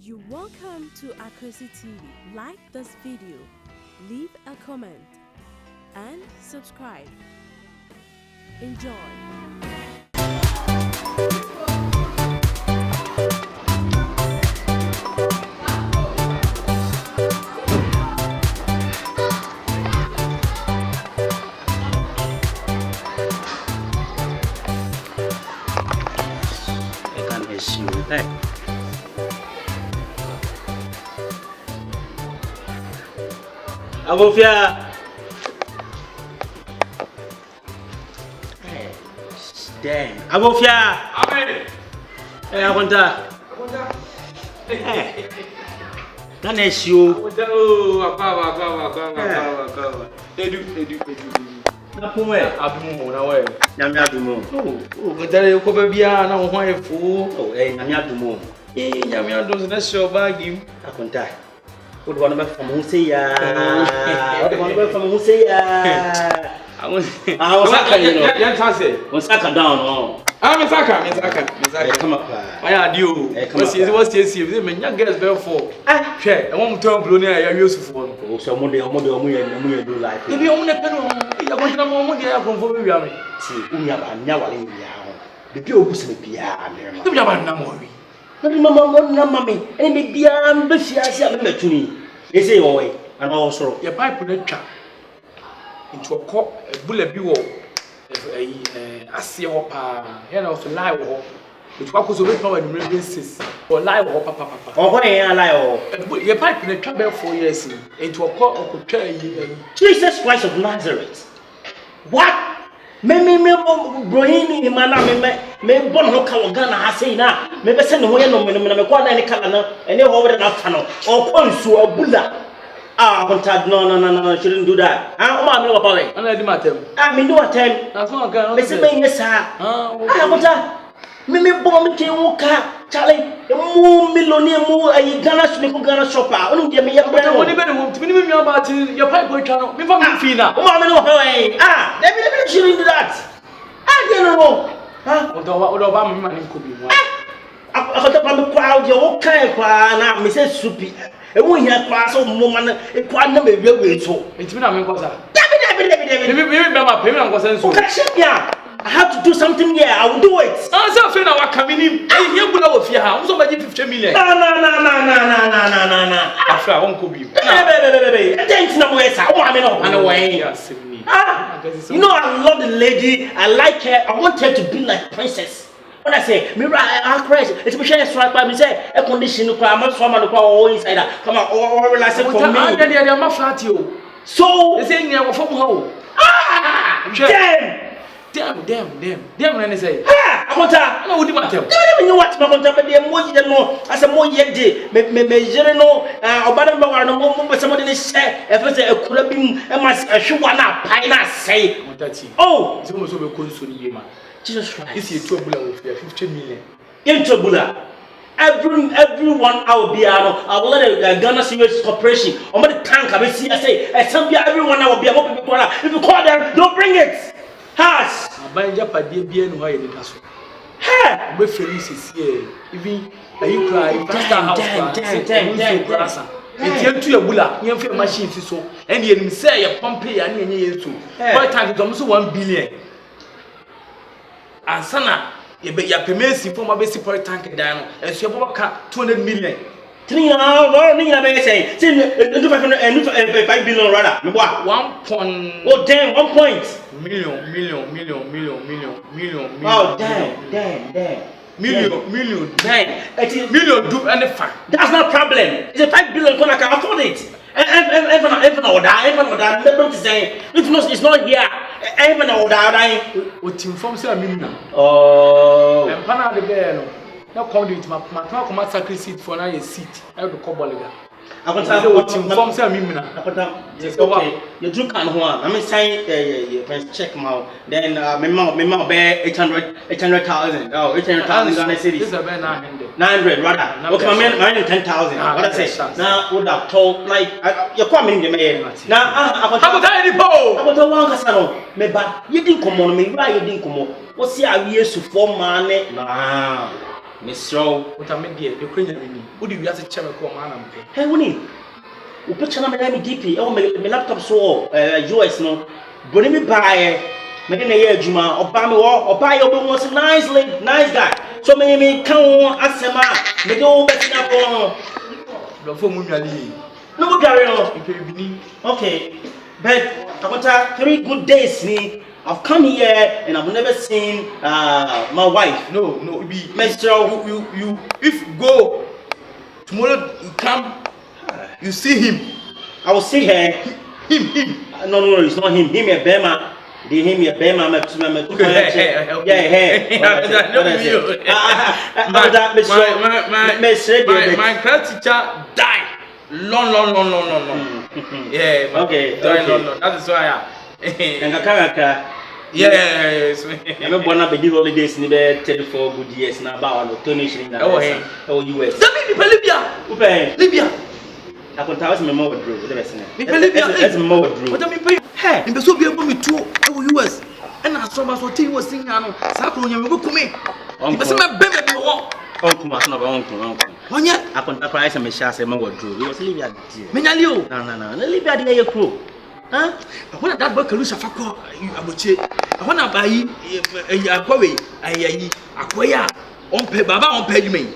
You're welcome to Akosi TV. Like this video, leave a comment, and subscribe. Enjoy. Hey. Abofia. Hey. Damn. Abofia. Amen. Hey, Akonta. Hey. Can I see you? Oh, akwa. Edu. Na pume. Adumo na we. Nyame adumo. Oh, gotare ko ba bia na wo hwan efu. Oh, nyame adumo. Nyame adom na show bag him. Akonta. What one of from who say ya? What one from who say ya? I was saka, you know. Yan say. On saka down, no. Me saka. Come up. Why are you? What's this? Me nya girls be for. Hwe, e won turn blow na ya Yusuf won. O so mo ya do life. E bi o mo na pe no. Ya ko tena mo de ya konfo be wi ame. Ti, unya ba nya wale wi ya ho. Be bi obusu me bia me ma. Tu bi ba na mo wi. Na mama mo na mama eni be bia be fiase a me matuni. Ese yo we, and also Your pipe na twa into a cup bullet bi wo asie ho pa here na also lie wo it wa ko so be power the basis or lie wo papa oh ho yen lie oh your pipe na twa be 4 years into a cup o ko twa yi Jesus Christ of Nazareth. What? Me brohini mana me bon ho ka Ghana ha sei na me be se ne ho ye no me ko na ne kala na ene ho we na fa no o ko nsu abula contact no shouldn't do that ma me papa we ana di matem me do atem na so ga no me se me nyesa contact me bon me ke wo ka chale mu millionaire mu ayi Ghana shopper onu de me ye bre woni be ne ho timi me ba ti your pipe go twa no me fa me fi na ma me no papa we they shouldn't do that no odo ba me ma ni ko bi mo akota pa me kwa o wo kan kwa na me se supi e wo hia kwa so mo ma na kwa na me we so etimi na me nkosa David me be ma pe me na nkosa nso I have to do something here. I will do it. Answer fe na wa kamini e hia bula wo fi ha wo so ba ji 50 million No. afra won ko bi Thanks na mo esa. O ma me no. ana wan ya simi You know I love the lady. I like her. I want her to be like princess. When I say, Mira, I crazy. It's me share strike by me say, a condition to cry. I'm so man to all inside. Come on, all relax for me. They are my flat you. So, they say you from home. Damn, when they say, I want to know what you want to you know what? My contact, but more than no. I said, more yet, me, no, but somebody say, if I say a clubbing, and my shoe one up, I say, oh, it's almost over consuming. Jesus Christ. This is a trouble with 50 million. Into Bula. Everyone I will be I will let a Ghana Sewage Corporation on the tank. I will see. I say, everyone I will be able to call. If you call them, don't bring it. Has. I buy Japan, dear, no, I didn't ask. Ha! My friends is here. Even you cry, damn. If you to your bula, you have machine so, and you say a pumpy and you too. By time it almost 1 billion. And Sana. You be your permission for my basic point tank down, and so you 200 million. 3 hours, say, 5 billion rather. 1 point. Oh, damn, 1 point. Million. Oh, damn. Million do any fact. That's not a problem. It's a 5 billion, I can afford it. Even order, say, it's not here. Even order, what informs me now? Oh, And Pana the bear. Now come to my talk about sacrifice for now a seat. I have to call Boliga. I want to what informs me now. Okay, you drink and one. I'm saying, you can check them out. Then, my mom bear 800,000. Oh, 800,000 Ghana cities. This is about 900. 900 rather. Okay, my man 10,000. What I say? Now, would have told like you're coming to me. Now, I got any pole. I got a one casano. Me, but you didn't come on me. Why you didn't come on? What's the idea to form money? Nah. Miss Row. What I mean, dear, the Queen, would you have to check a command? Hey, Winnie. We put your number in DP. Oh, my laptop so US no. Bring me by. Me na ye adwuma oba me wo oba ye obo was nice guy so me kan won asema me de wo betina ko no fo mu nwale no mo biare no bini okay but after 3 good days ni I've come here and I've never seen my wife. No be Mr. You if go tomorrow you come you see him. I will see her. Him. No, it's not him. Him a Bema. They him a Bema. My class teacher died. Long. Yeah. Okay. Long. That is why. Yes. I'm born up the holidays in the 34 good years now about donation in the US. Libya. I can tell us my mother drew. That's my mother drew. What I mean, hey, and the so be able to US. And I saw my hotel was singing. Sacro, you will come in. I'm a baby. Uncle, uncle. When yet, I can apply some shots and mother drew. It was Libya. Menalio. No. Libya, the crew. Huh? I want that book, Lucia Faco. I would say, I want to buy a boy. I acquire on pay Baba on pay me.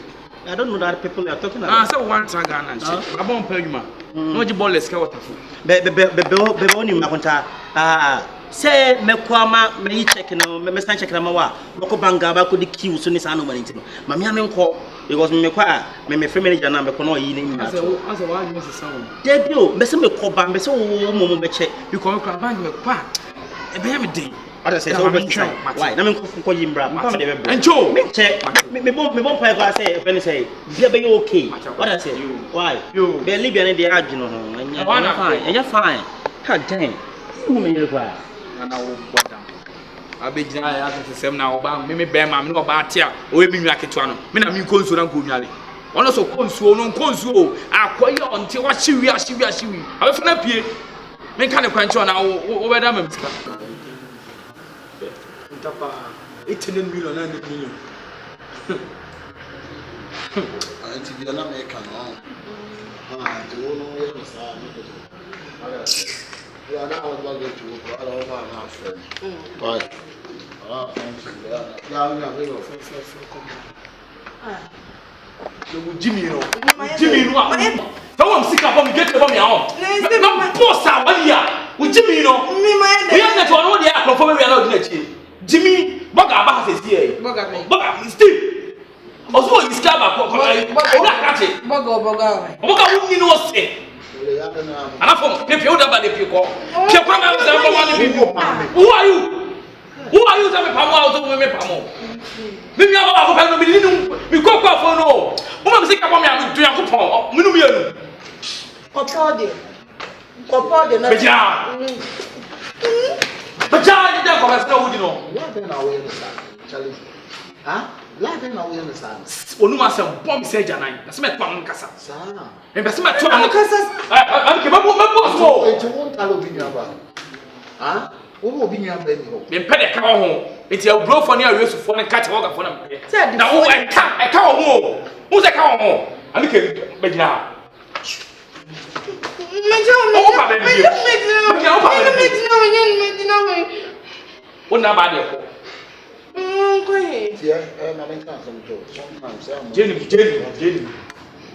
I don't know that people are talking about. So one Sagana, I won't pay you, man. No, you ball, let's go. Beboni Maconta. Say, Mequama, me checking, me stand checking my Mokobanga, I could kill soon as I know money. Mamma call because me qua, me family and I'm a eating. As a one, Mrs. Sound. Debut, Messam Coba, Messo, Momo check, you call Cravan, Qua. A baby day. What I say, why? I'm going to call him Bram. And Joe, check me won't play glass. When I say, be okay. What I say, why? You be Libyan in the Argino, and you're fine. God damn, you may require. And I will walk down. I'll be giant the same now. Maybe bear my no about here, or maybe like it one. Men are you console and good. One also console, non console. I quite until what she will. I will not be. Men can't quench on our over them. $18 million. I think you're not making on. Yeah, that was not going to work. I don't know my friend. Right. Jimmy, someone sick up on me, get from your home. Not post out one year with Jimmy. We have that one, what they are from we are not doing. Jimmy, Bogaba has here. Bogaba, Steve. Also, you scab up. Boga, who knows it? And I'm from the people that the people. Who are you? Who are you? Tell me, Pamo, out of women, Pamo. Maybe I'm a family. We go for no. Woman, sick up on me, I'm doing a coupon. Minumian. But John, you don't know. Laughing away in the sun, Charlie. Huh? Laughing away in the sun. Onu masem bomb say janai. Na se metwa nkasa. Sana. E be se metwa nkasa. Am ke mabo so. E ti won talo bi nyaba. Huh? Wo obi nyaba ni ho. Me pede ka ho. Enti e bro for na awesufo ne ka che wo ga fo na me. Na wo e ka ho. Wo se ka ho. Am ke be gina. What na bad yako? Jenny.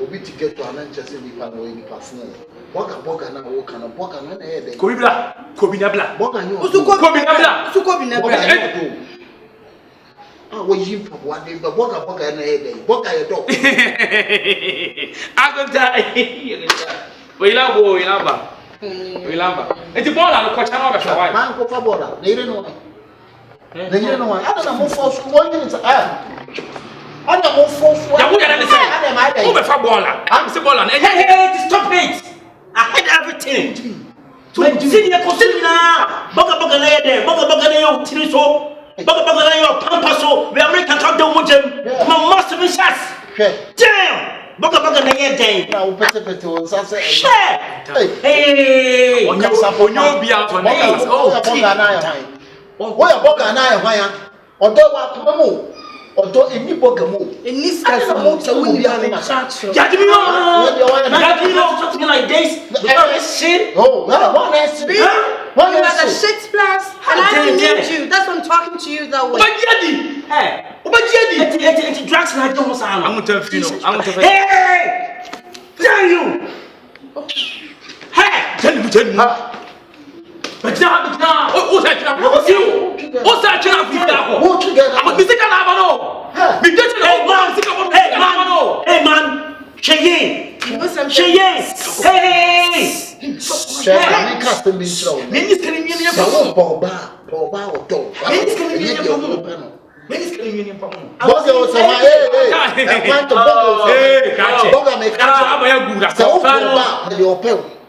Obi ticket to an chese nipa no ni perfume. Boga na wo kana boga na na e dey. Kobi na bla. Boga nyo. Kobi na bla. Ah, wo yim pa bo ade boga na e dey. Boga ye do. Agonta. We love. Enti bola no kwacha na obehwa wai. Man ko fa bola. Na ire no. Na ire no. Ada na mo force one minute. Ada mo force. Ya wo ya na say. Wo be fa bola. Am say bola na. Hey, stop it. I hate everything. See the consider na. Boga na yede. Boga na yo tiri so. Boga na yo pampa so. We American count down mojem. My master me shots. Damn. Boga na yede. Na wo pete won sa say. Hey. Onyo bia for na. Oh, boga na ya hwan. Wo ya boga na ya hwan ya. Odo wa kuma mo. Although in the book, in this case, I wouldn't be able to. Judge me talk to me like this. Shit. Oh, what is it? You are the shit plus, and I don't need you. That's why I'm talking to you that way. Hey, drugs like almost I'm going to tell you. I'm going to tell you. Hey! Tell you! Hey! Tell you. But now, what's that? What's that? Hey man, Cheyenne.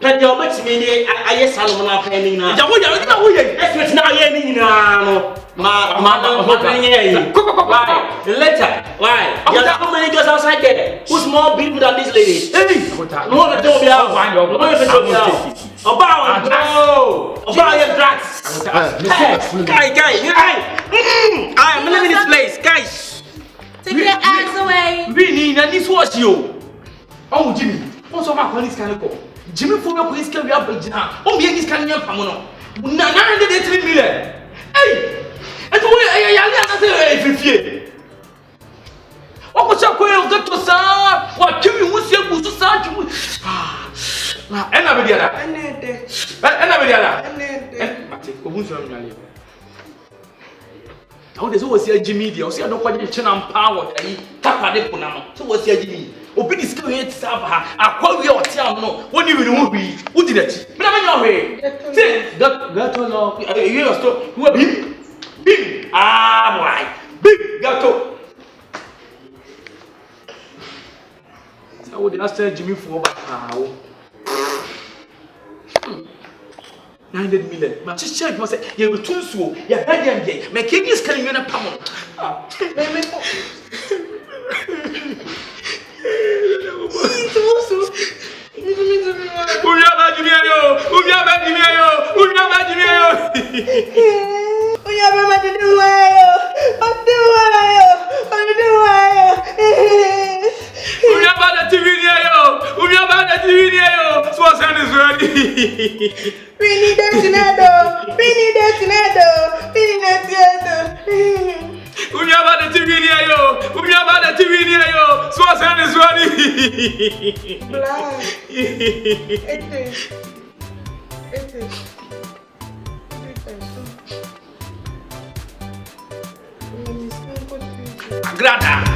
Pẹ̀lú ọmọ tí mi ní ayé Salomon afẹ́ni náà. Ìjàwó yẹ. Ẹ̀sìn tí náà yẹ ní nyinaa no. Ma bẹ̀rẹ̀ yẹn yìí. Why? Later. Why? There are so many girls outside there who's more beautiful than this lady. No one fẹ́ tóbi àwọn. No one fẹ́ tóbi àwọn. Ọba àwọn ọba àwọn drugs. Guy. I'm leaving this place, guys. Take your eyes away. Really, na this was you. Oh, Jimmy. What's over for this kind of call? Jimmy for your police can be up in now. Oh, me and this can you come on. 903 million. Hey! And the way I say, what was your coil got to say? What Jimmy was your good to start you? And I now there's always a Jimmy, or see, I don't quite chin and power. Tapa de Punama. So what's your Jimmy? Open this skill to serve her. I call you or tell no. What do you know? Who did it? But I'm in your way. Say, Gato, no. You are still who are big. Ah, why? Big Gato. I would ask Jimmy for how. 900 million. But just check, must say, you will too slow. You're very gay. My king is telling you in a pound. We need that tornado. Grata.